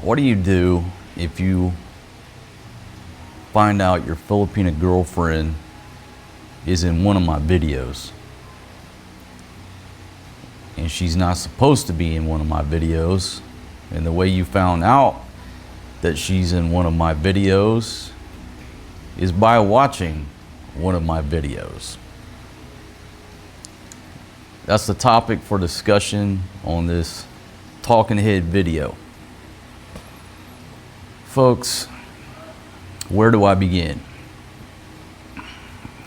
What do you do if you find out your Filipina girlfriend is in one of my videos and she's not supposed to be in one of my videos, and the way you found out that she's in one of my videos is by watching one of my videos? That's the topic for discussion on this Talking Head video. Folks, where do I begin?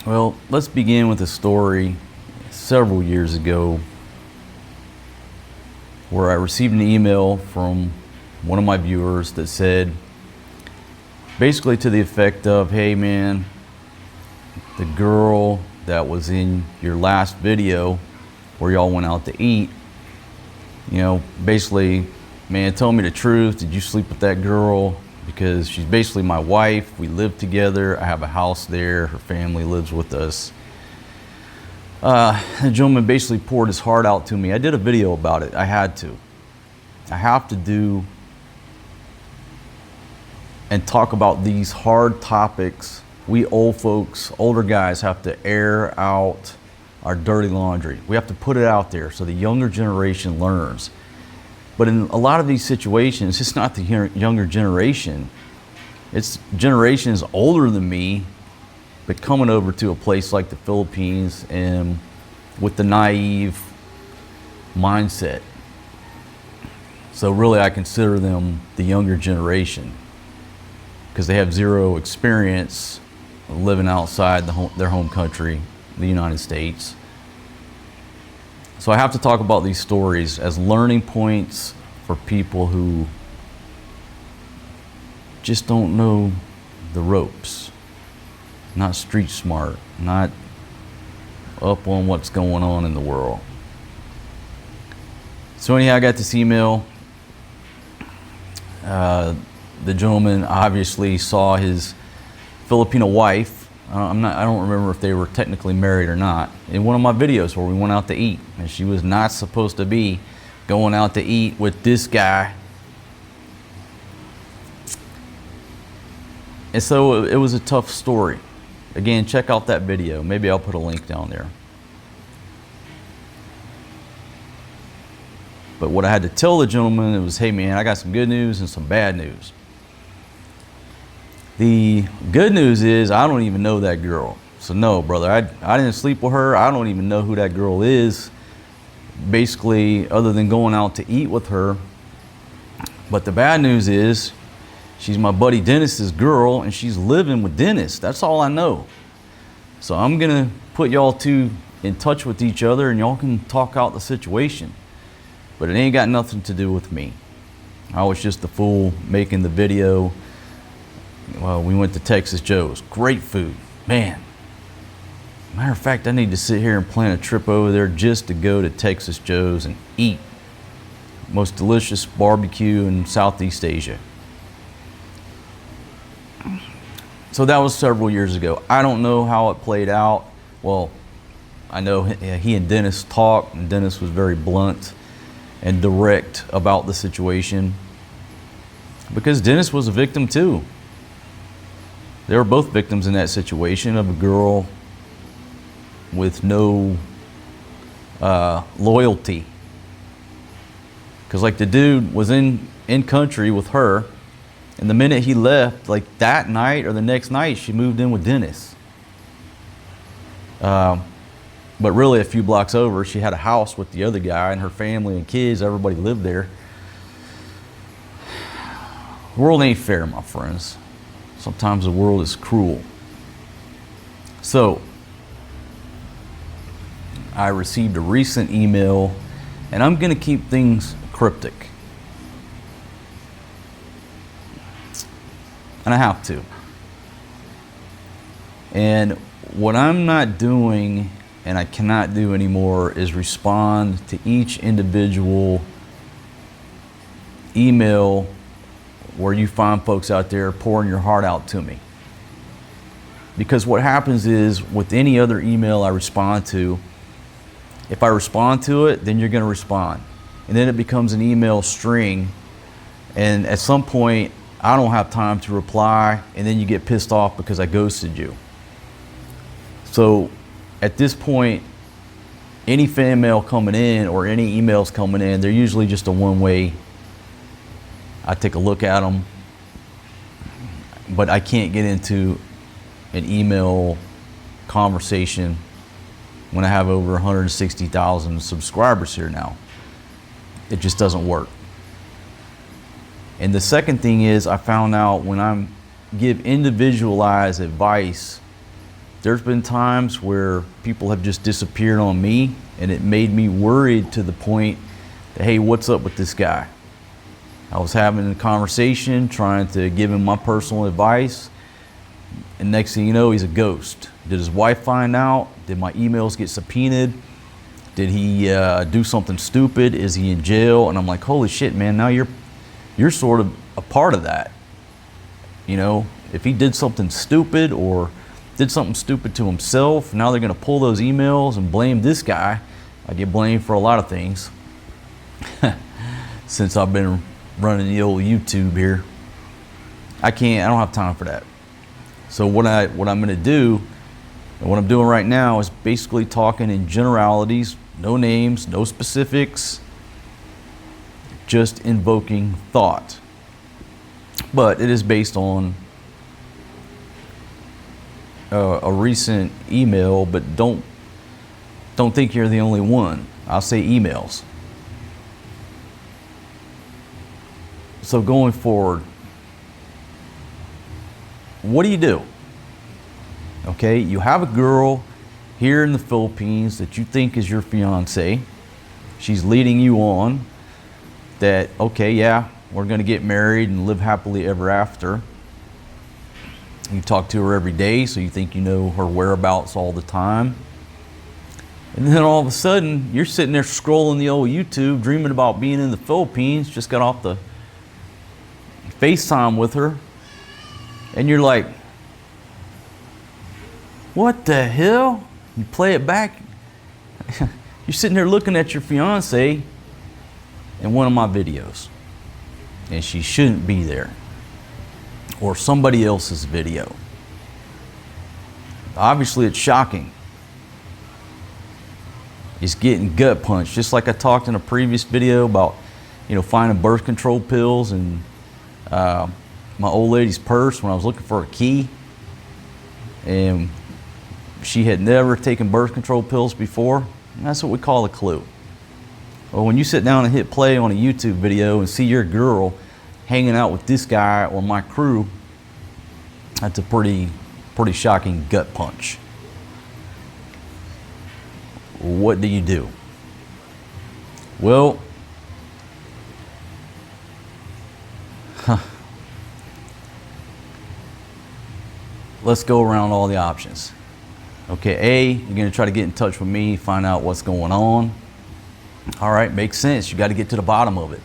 Well, let's begin with a story several years ago where I received an email from one of my viewers that said, basically to the effect of, hey man, the girl that was in your last video where y'all went out to eat, basically, man, tell me the truth. Did you sleep with that girl? Because she's basically my wife. We live together. I have a house there. Her family lives with us. The gentleman basically poured his heart out to me. I did a video about it. I had to. I have to do and talk about these hard topics. We old folks, older guys, have to air out our dirty laundry. We have to put it out there so the younger generation learns. But in a lot of these situations, it's not the younger generation. It's generations older than me, but coming over to a place like the Philippines and with the naive mindset. So really I consider them the younger generation because they have zero experience living outside their home country, the United States. So I have to talk about these stories as learning points for people who just don't know the ropes, not street smart, not up on what's going on in the world. So anyhow, I got this email. The gentleman obviously saw his Filipino wife. I don't remember if they were technically married or not, in one of my videos where we went out to eat, and she was not supposed to be going out to eat with this guy. And so it was a tough story. Again, check out that video. Maybe I'll put a link down there. But what I had to tell the gentleman, it was, hey man, I got some good news and some bad news. The good news is I don't even know that girl. So no, brother, I didn't sleep with her. I don't even know who that girl is, basically, other than going out to eat with her. But the bad news is she's my buddy Dennis's girl, and she's living with Dennis. That's all I know. So I'm gonna put y'all two in touch with each other and y'all can talk out the situation. But it ain't got nothing to do with me. I was just the fool making the video. Well, we went to Texas Joe's. Great food, man. Matter of fact, I need to sit here and plan a trip over there just to go to Texas Joe's and eat. Most delicious barbecue in Southeast Asia. So that was several years ago. I don't know how it played out. Well, I know he and Dennis talked, and Dennis was very blunt and direct about the situation because Dennis was a victim too. They were both victims in that situation of a girl with no loyalty. Because like the dude was in country with her, and the minute he left, like that night or the next night, she moved in with Dennis. But really a few blocks over, she had a house with the other guy and her family and kids, everybody lived there. The world ain't fair, my friends. Sometimes the world is cruel. So, I received a recent email, and I'm gonna keep things cryptic. And I have to. And what I'm not doing, and I cannot do anymore, is respond to each individual email where you find folks out there pouring your heart out to me. Because what happens is, with any other email I respond to, if I respond to it, then you're going to respond. And then it becomes an email string And at some point, I don't have time to reply, and then you get pissed off because I ghosted you. So at this point, any fan mail coming in or any emails coming in, they're usually just a one-way. I take a look at them, but I can't get into an email conversation when I have over 160,000 subscribers here now. It just doesn't work. And the second thing is, I found out when I give individualized advice, there's been times where people have just disappeared on me, and it made me worried to the point that, hey, what's up with this guy? I was having a conversation, trying to give him my personal advice, and next thing you know, he's a ghost. Did his wife find out? Did my emails get subpoenaed? Did he do something stupid? Is he in jail? And I'm like, holy shit, man, now you're sort of a part of that. You know, if he did something stupid or did something stupid to himself, now they're gonna pull those emails and blame this guy. I get blamed for a lot of things since I've been running the old YouTube here. I don't have time for that. So what I'm gonna do, and what I'm doing right now, is basically talking in generalities, no names, no specifics, just invoking thought. But it is based on a recent email, but don't think you're the only one. I'll say emails. So going forward, what do? Okay, you have a girl here in the Philippines that you think is your fiance. She's leading you on that, okay, yeah, we're gonna get married and live happily ever after. You talk to her every day, so you think you know her whereabouts all the time. And then all of a sudden, you're sitting there scrolling the old YouTube, dreaming about being in the Philippines, just got off the FaceTime with her, and you're like, what the hell? You play it back. You're sitting there looking at your fiance in one of my videos, and she shouldn't be there, or somebody else's video. Obviously, it's shocking. It's getting gut punched, just like I talked in a previous video about, you know, finding birth control pills and my old lady's purse when I was looking for a key, and she had never taken birth control pills before. And that's what we call a clue. Well, when you sit down and hit play on a YouTube video and see your girl hanging out with this guy or my crew, that's a pretty shocking gut punch. What do? Well, let's go around all the options. Okay, A, you're gonna try to get in touch with me, find out what's going on. All right, makes sense. You got to get to the bottom of it.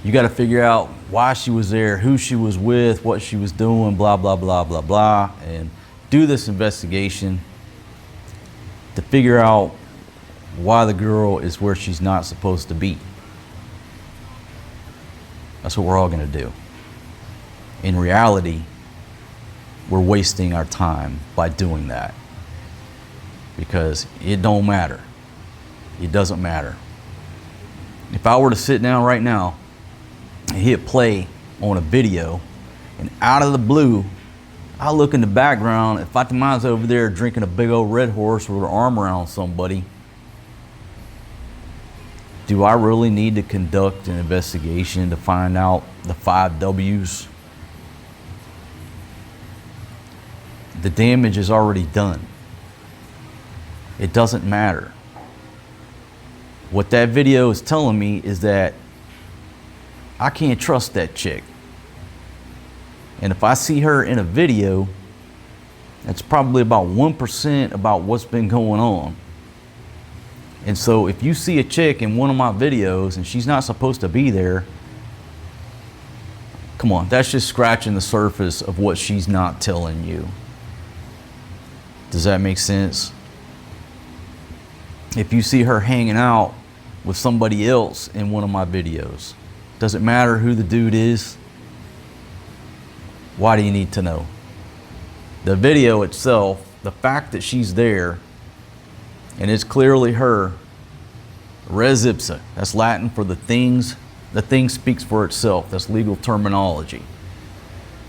You got to figure out why she was there, who she was with, what she was doing, blah, blah, blah, blah, blah, and do this investigation to figure out why the girl is where she's not supposed to be. That's what we're all going to do. In reality, we're wasting our time by doing that, because it don't matter. It doesn't matter. If I were to sit down right now and hit play on a video, and out of the blue, I look in the background, if Fatima's over there drinking a big old Red Horse with her arm around somebody, do I really need to conduct an investigation to find out the 5 W's? The damage is already done. It doesn't matter. What that video is telling me is that I can't trust that chick. And if I see her in a video, that's probably about 1% about what's been going on. And so if you see a chick in one of my videos and she's not supposed to be there, come on, that's just scratching the surface of what she's not telling you. Does that make sense? If you see her hanging out with somebody else in one of my videos, Does it matter who the dude is? Why do you need to know? The video itself, the fact that she's there and it's clearly her, res ipsa, that's Latin for the thing speaks for itself. That's legal terminology.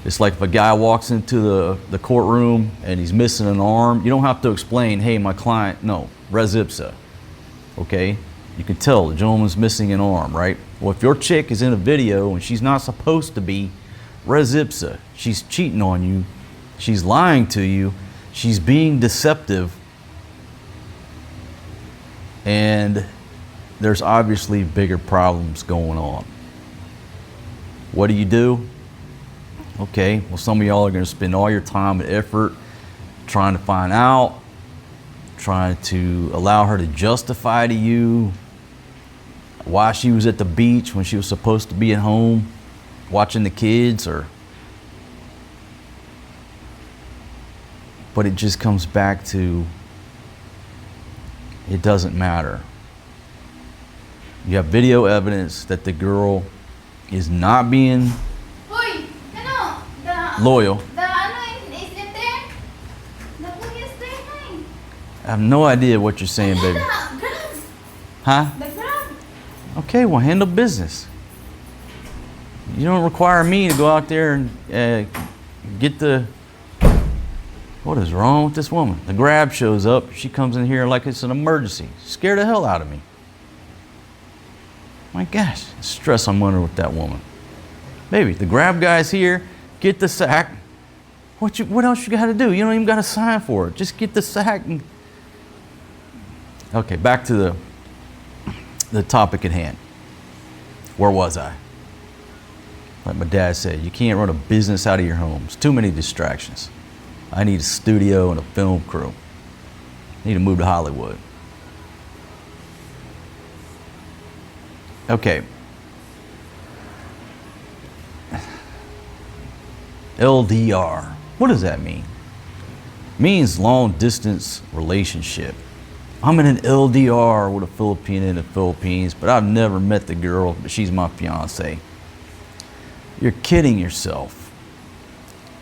It's like if a guy walks into the courtroom and he's missing an arm, you don't have to explain, hey, my client, no, res ipsa, okay? You can tell the gentleman's missing an arm, right? Well, if your chick is in a video and she's not supposed to be, res ipsa, she's cheating on you, she's lying to you, she's being deceptive, and there's obviously bigger problems going on. What do? Okay, well, some of y'all are going to spend all your time and effort trying to find out, trying to allow her to justify to you why she was at the beach when she was supposed to be at home watching the kids, but it just comes back to it doesn't matter. You have video evidence that the girl is not being loyal. I have no idea what you're saying, baby. Huh? Okay, well, handle business. You don't require me to go out there and get the... What is wrong with this woman? The Grab shows up. She comes in here like it's an emergency. Scared the hell out of me. My gosh, the stress I'm under with that woman. Baby, the Grab guy's here. Get the sack. What else you got to do? You don't even got to sign for it. Just get the sack. Okay, back to the topic at hand. Where was I? Like my dad said, you can't run a business out of your home. It's too many distractions. I need a studio and a film crew. I need to move to Hollywood. Okay. LDR. What does that mean? It means long distance relationship. I'm in an LDR with a Filipina in the Philippines, but I've never met the girl, but she's my fiance. You're kidding yourself.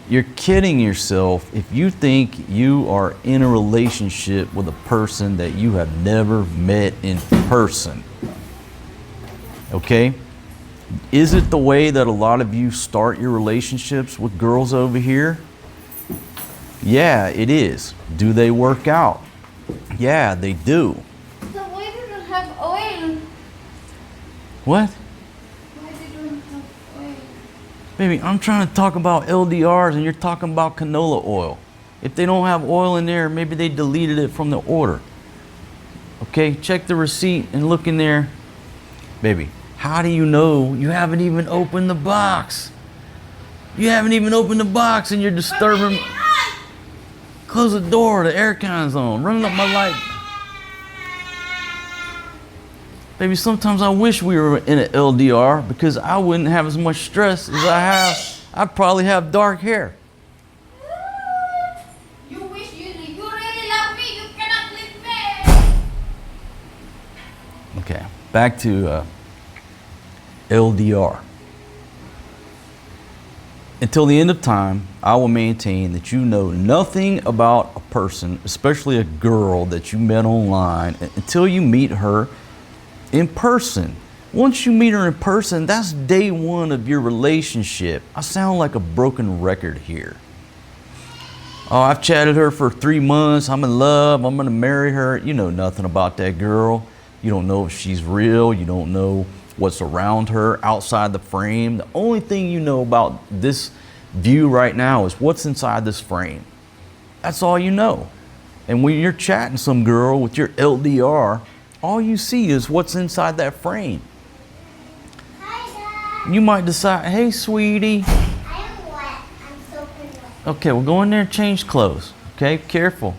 You're kidding yourself if you think you are in a relationship with a person that you have never met in person. Okay? Is it the way that a lot of you start your relationships with girls over here? Yeah, it is. Do they work out? Yeah, they do. So why do you have oil? What? Why do you have oil? Baby, I'm trying to talk about LDRs and you're talking about canola oil. If they don't have oil in there, maybe they deleted it from the order. Okay, check the receipt and look in there. Baby, how do you know you haven't even opened the box? You haven't even opened the box and you're disturbing. Close the door, the air con's on, running up my light. Baby, sometimes I wish we were in an LDR because I wouldn't have as much stress as I have. I'd probably have dark hair. You wish you really love me, you cannot leave me. Okay, back to LDR. Until the end of time, I will maintain that you know nothing about a person, especially a girl that you met online, until you meet her in person. Once you meet her in person, that's day one of your relationship. I sound like a broken record here. Oh, I've chatted her for 3 months. I'm in love. I'm going to marry her. You know nothing about that girl. You don't know if she's real. You don't know what's around her outside the frame. The only thing you know about this view right now is what's inside this frame. That's all you know. And when you're chatting some girl with your LDR, all you see is what's inside that frame. Hi, Dad. You might decide, hey, sweetie. I am wet. I'm soaking wet. Okay, well, go in there and change clothes. Okay, careful.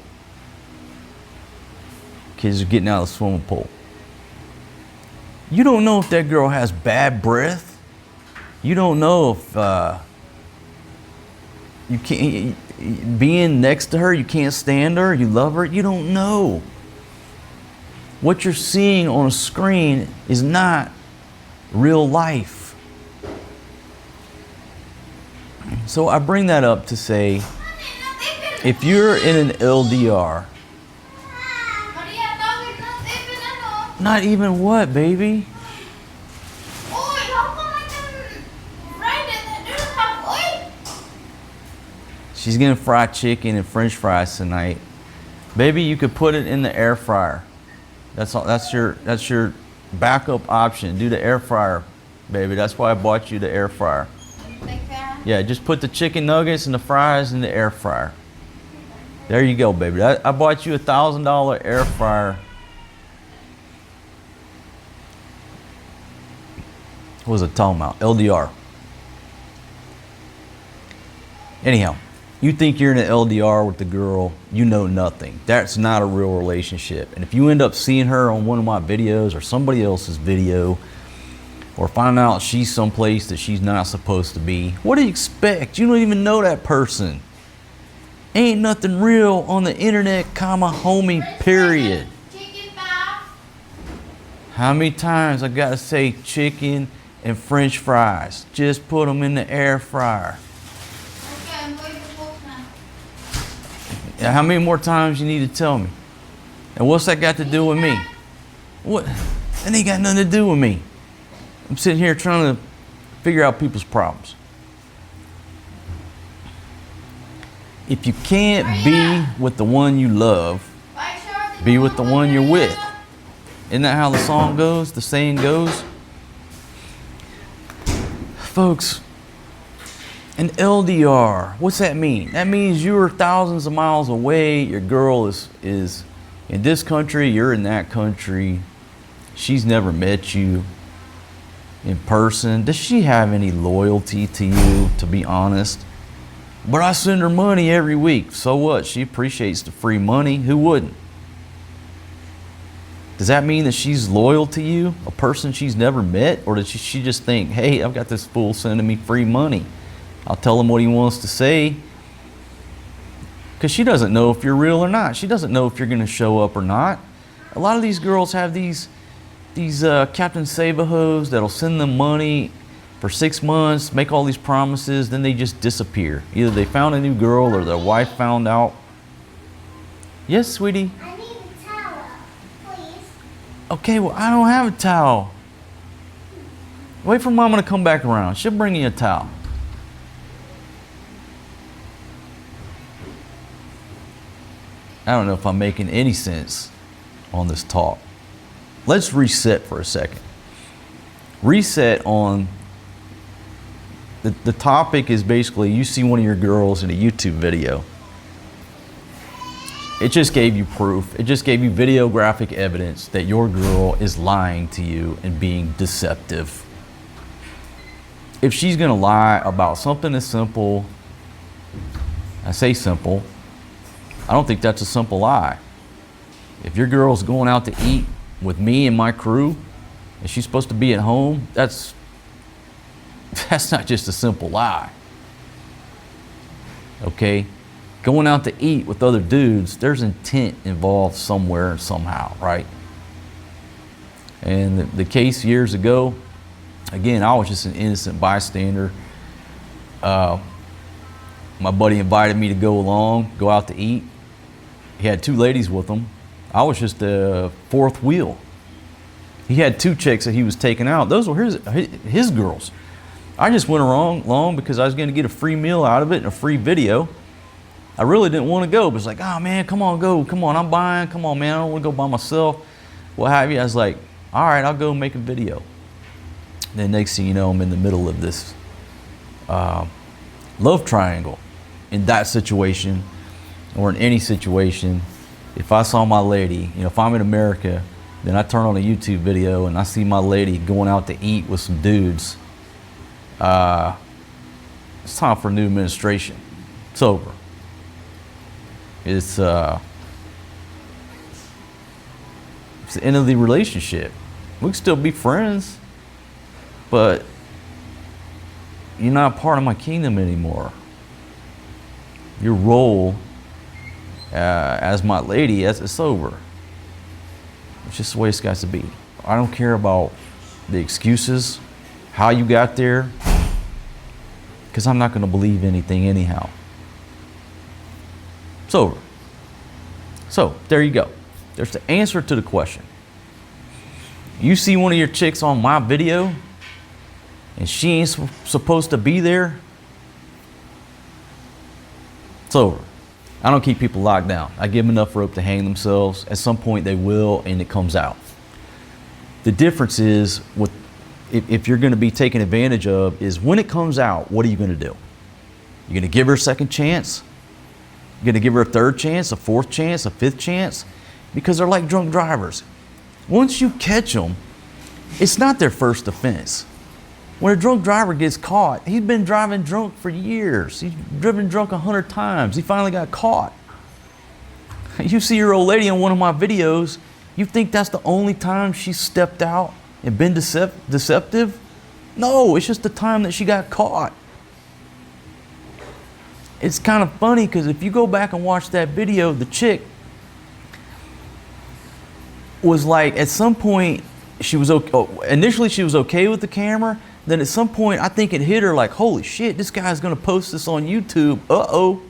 Kids are getting out of the swimming pool. You don't know if that girl has bad breath. You don't know if you can't, being next to her, you can't stand her, you love her. You don't know. What you're seeing on a screen is not real life. So I bring that up to say, if you're in an LDR, Maria, tawid not even ano. not even what, baby? Oy, how come I can fried it? I don't have oil. She's getting fried chicken and French fries tonight. Baby, you could put it in the air fryer. That's all. That's your backup option. Do the air fryer, baby. That's why I bought you the air fryer. Yeah, just put the chicken nuggets and the fries in the air fryer. There you go, baby. I bought you $1,000 air fryer. What was it talking about? LDR. Anyhow, you think you're in an LDR with the girl, you know nothing. That's not a real relationship. And if you end up seeing her on one of my videos or somebody else's video, or find out she's someplace that she's not supposed to be, what do you expect? You don't even know that person. Ain't nothing real on the internet, homie, period. Chicken pa. How many times I gotta say chicken and French fries? Just put them in the air fryer. Okay, I'm going to cook now. Yeah, how many more times you need to tell me? And what's that got to do with me? What? That ain't got nothing to do with me. I'm sitting here trying to figure out people's problems. If you can't be with the one you love, be with the one you're with. Isn't that how the song goes? The saying goes? Folks, an LDR, what's that mean? That means you're thousands of miles away. Your girl is in this country, you're in that country. She's never met you in person. Does she have any loyalty to you, to be honest? But I send her money every week. So what? She appreciates the free money. Who wouldn't? Does that mean that she's loyal to you, a person she's never met? Or does she just think, hey, I've got this fool sending me free money. I'll tell him what he wants to say. Because she doesn't know if you're real or not. She doesn't know if you're going to show up or not. A lot of these girls have these Captain Save-A-Hoes that'll send them money for 6 months, make all these promises, then they just disappear. Either they found a new girl or their wife found out. Yes, sweetie? I need a towel, please. Okay, well, I don't have a towel. Wait for Mama to come back around. She'll bring you a towel. I don't know if I'm making any sense on this talk. Let's reset for a second. Reset on the topic is basically you see one of your girls in a YouTube video. It just gave you proof. It just gave you videographic evidence that your girl is lying to you and being deceptive. If she's gonna lie about something as simple, I say simple, I don't think that's a simple lie. If your girl's going out to eat with me and my crew, and she's supposed to be at home, that's not just a simple lie. Okay? Going out to eat with other dudes, there's intent involved somewhere, somehow, right? And the case years ago, again, I was just an innocent bystander. My buddy invited me to go along, go out to eat. He had 2 ladies with him. I was just the 4th wheel. He had 2 chicks that he was taking out. Those were his girls. I just went along because I was going to get a free meal out of it and a free video. I really didn't want to go, but it's like, oh man, come on, go. Come on, I'm buying. Come on, man, I don't want to go by myself. What have you? I was like, all right, I'll go make a video. Then next thing you know, I'm in the middle of this love triangle. In that situation, or in any situation, if I saw my lady, if I'm in America, then I turn on a YouTube video and I see my lady going out to eat with some dudes, it's time for a new administration. It's over. It's the end of the relationship. We can still be friends, but you're not part of my kingdom anymore. Your role as my lady, it's over. It's just the way it's got to be. I don't care about the excuses, how you got there, because I'm not going to believe anything anyhow. It's over. So there you go. There's the answer to the question. You see one of your chicks on my video and she ain't supposed to be there, it's over. I don't keep people locked down. I give them enough rope to hang themselves. At some point they will, and it comes out. The difference is, with if you're going to be taken advantage of, is when it comes out, what are you going to do? You're going to give her a second chance? You're going to give her a third chance, a fourth chance, a fifth chance? Because they're like drunk drivers. Once you catch them, it's not their first offense. When a drunk driver gets caught, he's been driving drunk for years. He's driven drunk 100 times. He finally got caught. You see your old lady in one of my videos, you think that's the only time she stepped out and been deceptive? No, it's just the time that she got caught. It's kind of funny because if you go back and watch that video, the chick was like, at some point, she was okay. Oh, initially she was okay with the camera. Then at some point, I think it hit her like, holy shit, this guy's gonna post this on YouTube. Uh-oh.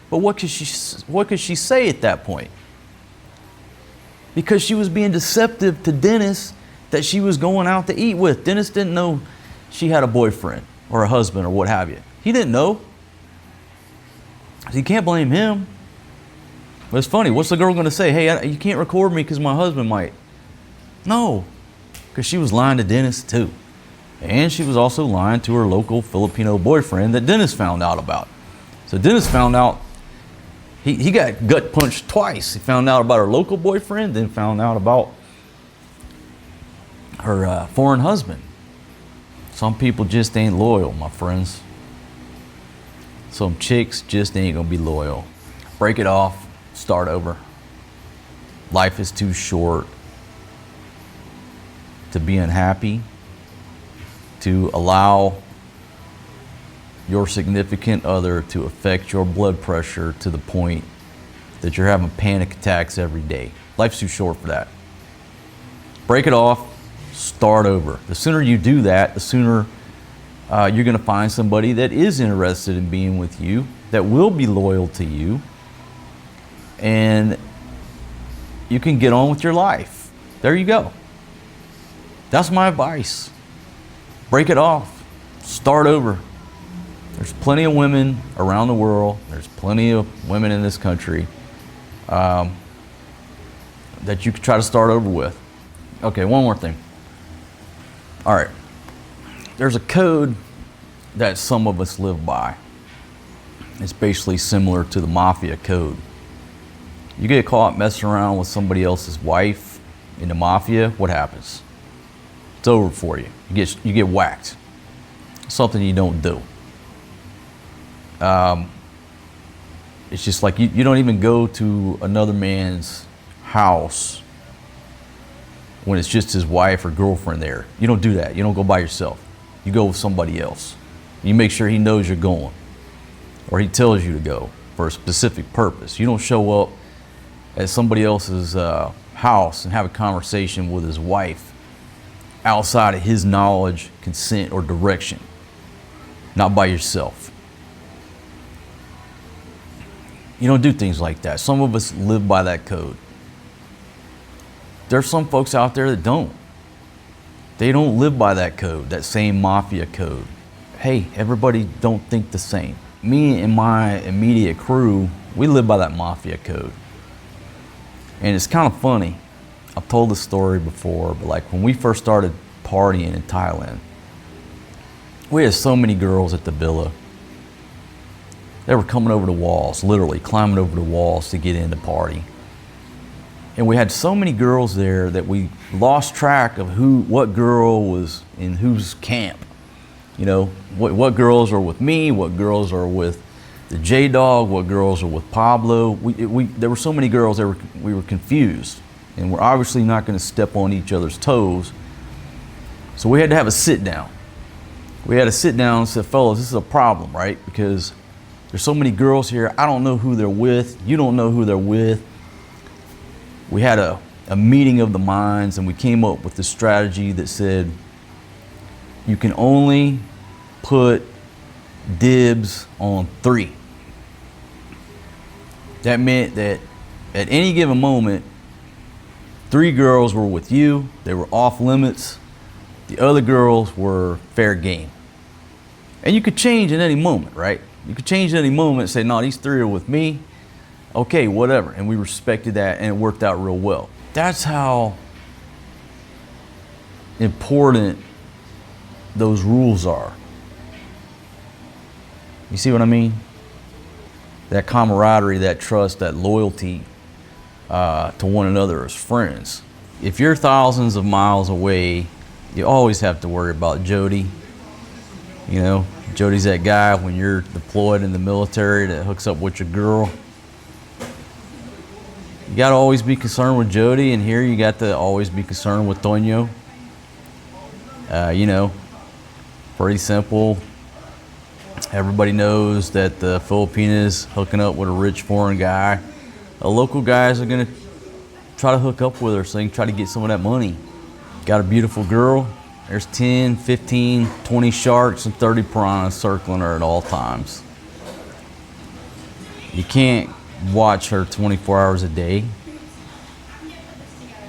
But what could she say at that point? Because she was being deceptive to Dennis that she was going out to eat with. Dennis didn't know she had a boyfriend or a husband or what have you. He didn't know. So you can't blame him. But it's funny, what's the girl gonna say? Hey, you can't record me because my husband might. No, because she was lying to Dennis too. And she was also lying to her local Filipino boyfriend that Dennis found out about. So Dennis found out, he got gut punched twice. He found out about her local boyfriend, then found out about her foreign husband. Some people just ain't loyal, my friends. Some chicks just ain't gonna be loyal. Break it off, start over. Life is too short to be unhappy, to allow your significant other to affect your blood pressure to the point that you're having panic attacks every day. Life's too short for that. Break it off, start over. The sooner you do that, the sooner you're gonna find somebody that is interested in being with you, that will be loyal to you, and you can get on with your life. There you go. That's my advice. Break it off, start over. There's plenty of women around the world, there's plenty of women in this country that you could try to start over with. Okay, one more thing. All right, there's a code that some of us live by. It's basically similar to the mafia code. You get caught messing around with somebody else's wife in the mafia, what happens? It's over for you. You get whacked. Something you don't do. It's just like you don't even go to another man's house when it's just his wife or girlfriend there. You don't do that. You don't go by yourself. You go with somebody else. You make sure he knows you're going, or he tells you to go for a specific purpose. You don't show up at somebody else's house and have a conversation with his wife outside of his knowledge, consent, or direction. Not by yourself. You don't do things like that. Some of us live by that code. There's some folks out there that don't. They don't live by that code, that same mafia code. Hey, everybody don't think the same. Me and my immediate crew, we live by that mafia code. And it's kind of funny. I've told this story before, but like when we first started partying in Thailand, we had so many girls at the villa. They were coming over the walls, literally climbing over the walls to get in the party. And we had so many girls there that we lost track of what girl was in whose camp. You know, what girls are with me, what girls are with the J-Dog, what girls are with Pablo. There were so many girls that we were confused. And we're obviously not going to step on each other's toes. So we had to have a sit down. We had to sit down and say, fellas, this is a problem, right? Because there's so many girls here. I don't know who they're with. You don't know who they're with. We had a meeting of the minds, and we came up with this strategy that said you can only put dibs on 3. That meant that at any given moment, 3 girls were with you. They were off limits. The other girls were fair game. And you could change at any moment, right? You could change at any moment and say, no, these 3 are with me. Okay, whatever. And we respected that, and it worked out real well. That's how important those rules are. You see what I mean? That camaraderie, that trust, that loyalty to one another as friends. If you're thousands of miles away, you always have to worry about Jody. You know, Jody's that guy when you're deployed in the military that hooks up with your girl. You got to always be concerned with Jody, and here you got to always be concerned with Toño. You know, pretty simple. Everybody knows that the Filipina is hooking up with a rich foreign guy. The local guys are going to try to hook up with her so they can try to get some of that money. Got a beautiful girl. There's 10, 15, 20 sharks and 30 piranhas circling her at all times. You can't watch her 24 hours a day.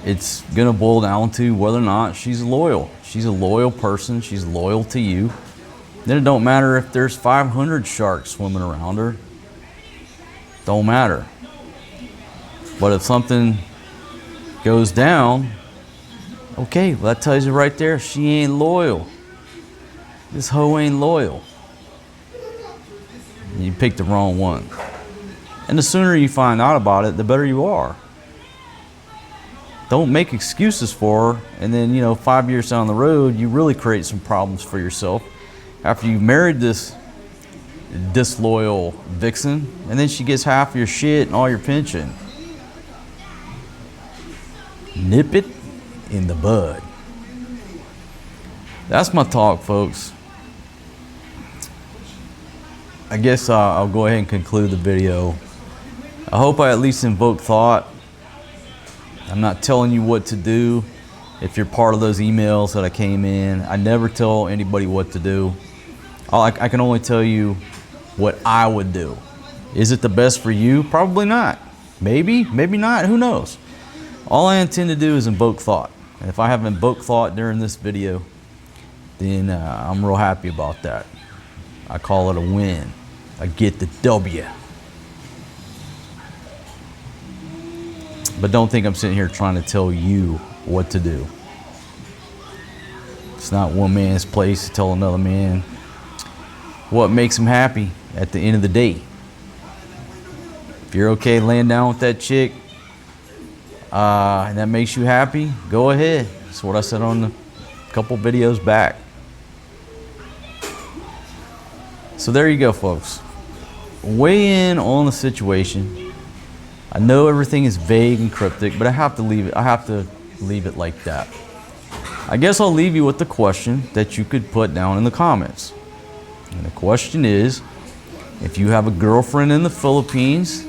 It's going to boil down to whether or not she's loyal. She's a loyal person. She's loyal to you. Then it don't matter if there's 500 sharks swimming around her. Don't matter. But if something goes down, okay, well, that tells you right there, she ain't loyal. This hoe ain't loyal. You picked the wrong one. And the sooner you find out about it, the better you are. Don't make excuses for her, and then, you know, 5 years down the road, you really create some problems for yourself after you've married this disloyal vixen, and then she gets half your shit and all your pension. Nip it in the bud. That's my talk, folks. I guess I'll go ahead and conclude the video. I hope I at least invoke thought. I'm not telling you what to do. If you're part of those emails that I came in, I never tell anybody what to do. I can only tell you what I would do. Is it the best for you? Probably not. Maybe, maybe not. Who knows? All I intend to do is invoke thought. And if I have invoked thought during this video, then I'm real happy about that. I call it a win. I get the W. But don't think I'm sitting here trying to tell you what to do. It's not one man's place to tell another man what makes him happy at the end of the day. If you're okay laying down with that chick and that makes you happy, go ahead. That's what I said on a couple videos back. So there you go, folks. Weigh in on the situation. I know everything is vague and cryptic, but I have to leave it like that. I guess I'll leave you with the question that you could put down in the comments. And the question is, if you have a girlfriend in the Philippines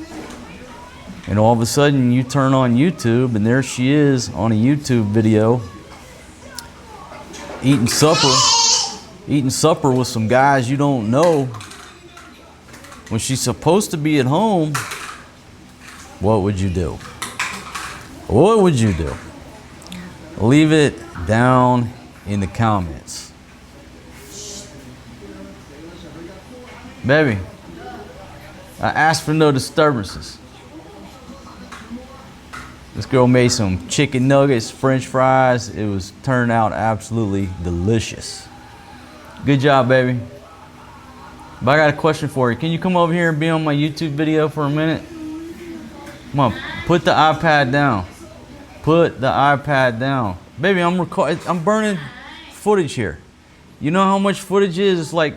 and all of a sudden you turn on YouTube and there she is on a YouTube video eating supper with some guys you don't know when she's supposed to be at home, what would you do? What would you do? Leave it down in the comments. Baby, I asked for no disturbances. This girl made some chicken nuggets, French fries. It was turned out absolutely delicious. Good job, baby. But I got a question for you. Can you come over here and be on my YouTube video for a minute? Come on, put the iPad down. Put the iPad down. Baby, I'm burning footage here. You know how much footage is? It's like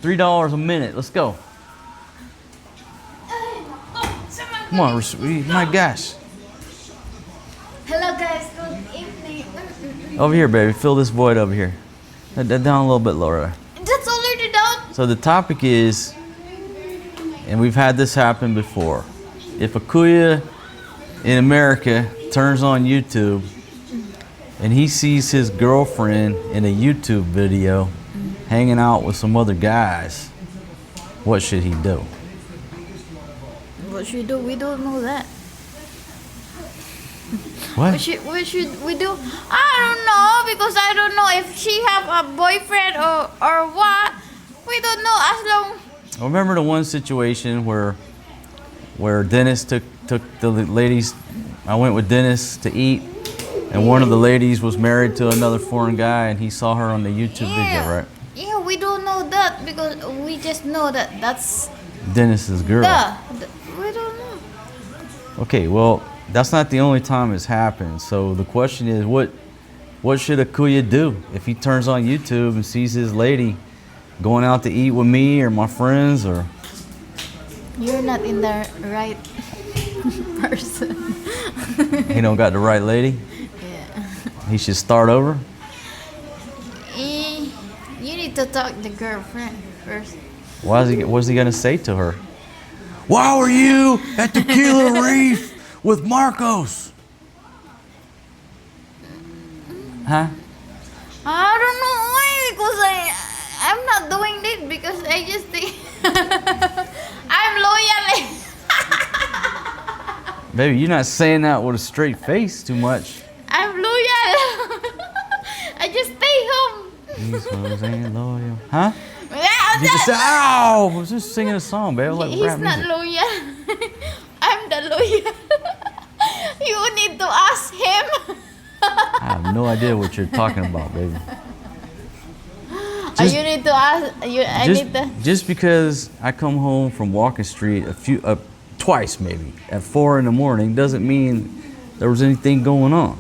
$3 a minute. Let's go. Come on, my gosh. Hello guys, good evening. Over here, baby. Fill this void over here. Down a little bit lower. That's already done. So the topic is, and we've had this happen before. If a kuya in America turns on YouTube and he sees his girlfriend in a YouTube video hanging out with some other guys, what should he do? What should we do? We don't know that. What? What should we do? I don't know because I don't know if she have a boyfriend or what. We don't know as long. I remember the one situation where Dennis took the ladies. I went with Dennis to eat, and one of the ladies was married to another foreign guy, and he saw her on the YouTube video, right? Yeah, we don't know that because we just know that that's Dennis's girl. we don't know. Okay, well, that's not the only time it's happened. So the question is, what should Akuya do if he turns on YouTube and sees his lady going out to eat with me or my friends? Or You're not in the right person. he don't got the right lady? Yeah. He should start over? You need to talk to the girlfriend first. What's he gonna say to her? Why were you at Tequila Reef with Marcos? Huh? I don't know why because I'm not doing this because I just think I'm loyal. Baby, you're not saying that with a straight face too much. I'm loyal. I just stay home. He's wasn't loyal. Huh? Yeah, You just said, ow! I was just singing a song, baby. Like he's rap not music. loyal. I'm the loyal. You need to ask him. I have no idea what you're talking about, baby. You need to ask. I need to. Just because I come home from Walking Street twice maybe at 4 in the morning doesn't mean there was anything going on.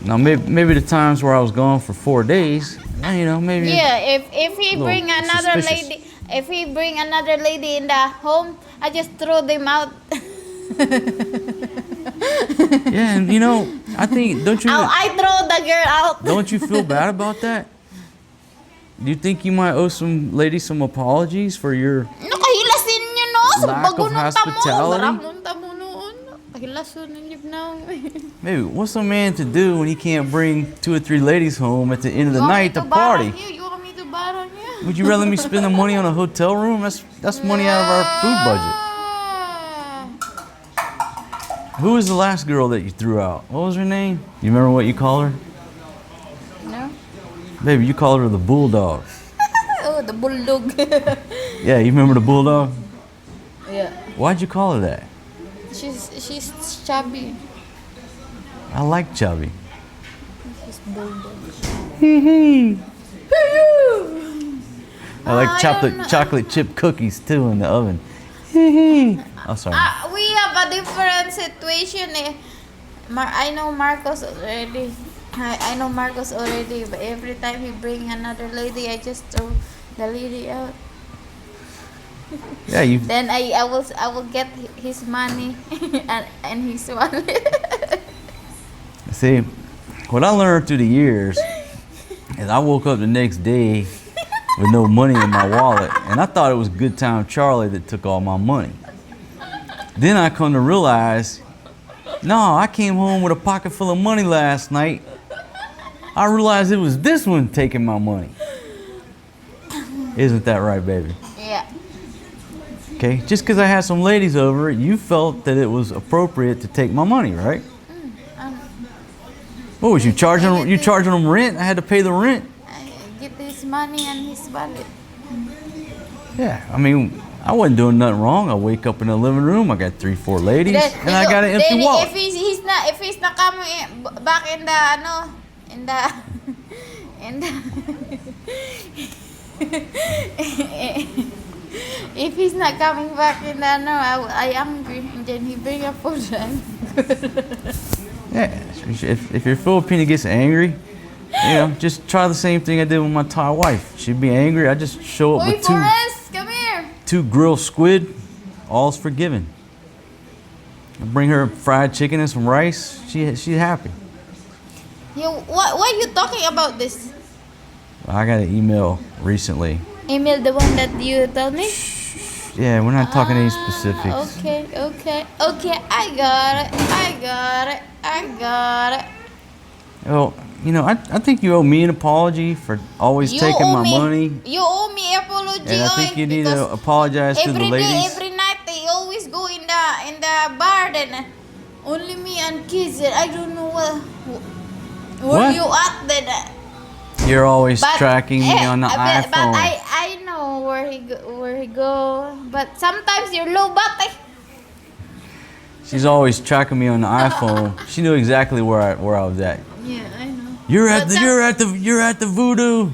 Now maybe the times where I was gone for 4 days, you know, maybe. Yeah, if he little bring another suspicious. lady, if he bring another lady in the home, I just throw them out. Yeah, and you know, I think don't you I throw the girl out. don't you feel bad about that? Do you think you might owe some ladies some apologies for your Nakahilasin niyo no. Sa lack bago of nung hospitality? tamo. Baramon tamo noon. Kahilason niyo na. maybe what's a man to do when he can't bring 2 or 3 ladies home at the end of the night to party? You want me to borrow you? Would you rather me spend the money on a hotel room? That's money out of our food budget. Who was the last girl that you threw out? What was her name? You remember what you called her? No. Baby, you called her the bulldog. Oh, the bulldog. Yeah, you remember the bulldog? Yeah. Why'd you call her that? She's chubby. I like chubby. She's bulldog. I like chocolate chip cookies too in the oven. Oh, sorry. We have a different situation. I know Marcos already. I know Marcos already, but every time he bring another lady, I just throw the lady out. Yeah, you. Then I will get his money and his wallet. See, what I learned through the years is I woke up the next day with no money in my wallet, and I thought it was Good Time Charlie that took all my money. Then I come to realize, no, I came home with a pocket full of money last night. I realized it was this one taking my money. Isn't that right, baby? Yeah. Okay, just because I had some ladies over, you felt that it was appropriate to take my money, right? What was you charging? You charging them rent? I had to pay the rent. I get his money and his wallet. Yeah, I mean, I wasn't doing nothing wrong. I wake up in the living room. I got 3, 4 ladies, and I got an empty wallet. If he's not coming back in the if he's not coming back in the I angry and then he bring a food and Yeah, if your Filipina gets angry, you know, just try the same thing I did with my Thai wife. She'd be angry. I just show up Boy, with Forrest, come here. 2 grilled squid. All's forgiven. I bring her fried chicken and some rice. She's happy. Why are you talking about this? I got an email recently. Email the one that you told me? Yeah, we're not talking any specifics. Okay. I got it. Well, you know, I think you owe me an apology for always taking owe my me, money. You owe me apology. And I think you need because to apologize to the every day, ladies. every night they always go in the bar. Then only me and kids. I don't know where What? you at then. You're always But tracking me on the but iPhone. I know where he go. But sometimes you're low battery. She's always tracking me on the iPhone. She knew exactly where I was at. Yeah, I know. You're at But you're at the voodoo.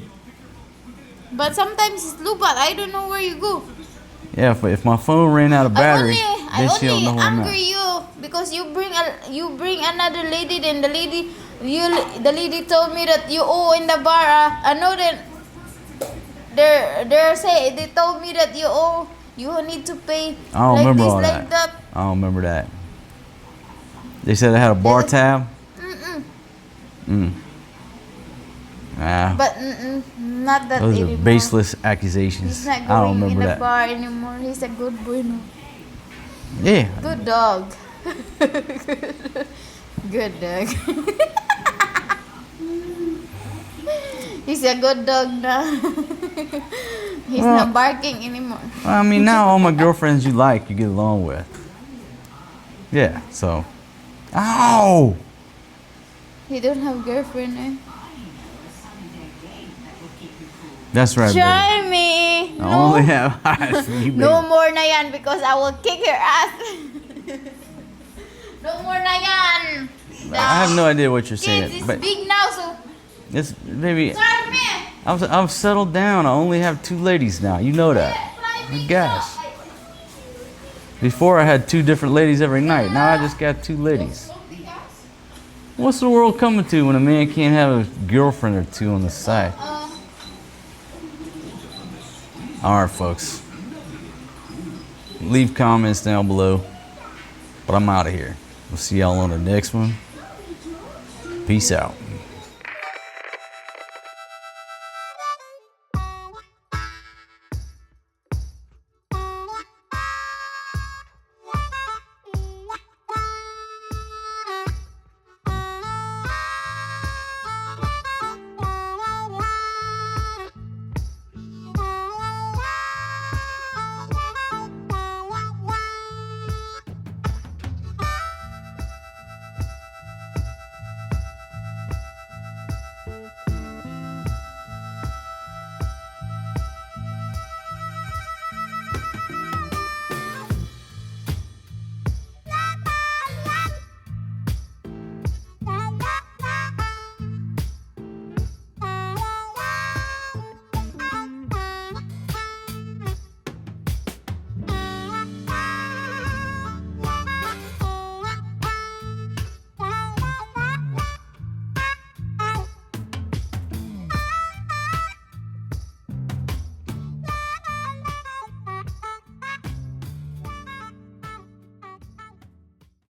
But sometimes it's low bat. I don't know where you go. Yeah, if my phone ran out of battery, I then she don't only know where I'm angry at. you because you bring another lady. Then the lady told me that you owe in the bar. I know that they told me that you need to pay. I don't like remember this, all like that. I don't remember that. They said I had a bar Yes. tab. Mm-mm. Nah, But not that those are anymore. baseless accusations. He's not I don't going in remember the that. bar anymore. He's a good boy now. Yeah. Good dog. Good dog. He's a good dog now. He's not barking anymore. Well, I mean, now all my girlfriends you like, you get along with. Yeah. So. Ow! He don't have girlfriend, eh? That's right, baby. Try me. I only have eyes for you, baby. No more na yan because I will kick your ass. No more na yan. I have no idea what you're Kids saying, is but big now, so it's baby. try me. I've settled down. I only have 2 ladies now. You know that. Try me. Gosh. Before I had 2 different ladies every night. Now I just got 2 ladies. What's the world coming to when a man can't have a girlfriend or 2 on the side? All right, folks. Leave comments down below. But I'm out of here. We'll see y'all on the next one. Peace out.